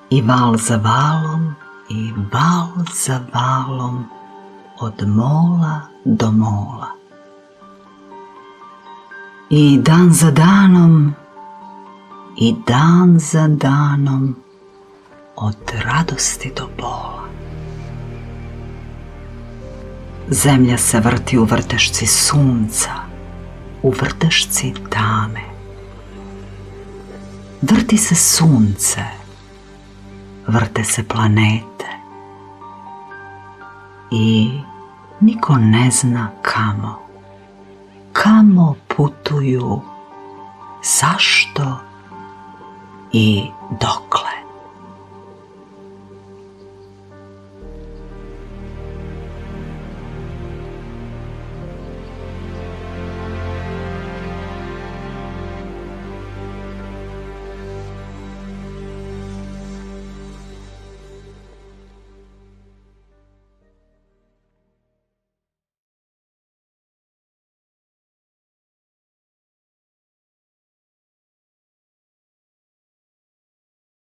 I val za valom, i val za valom, od mola do mola. I dan za danom, i dan za danom, od radosti do bola. Zemlja se vrti u vrtešci sunca, u vrtešci tame. Vrti se sunce, vrte se planete i niko ne zna kamo putuju, zašto i dokle.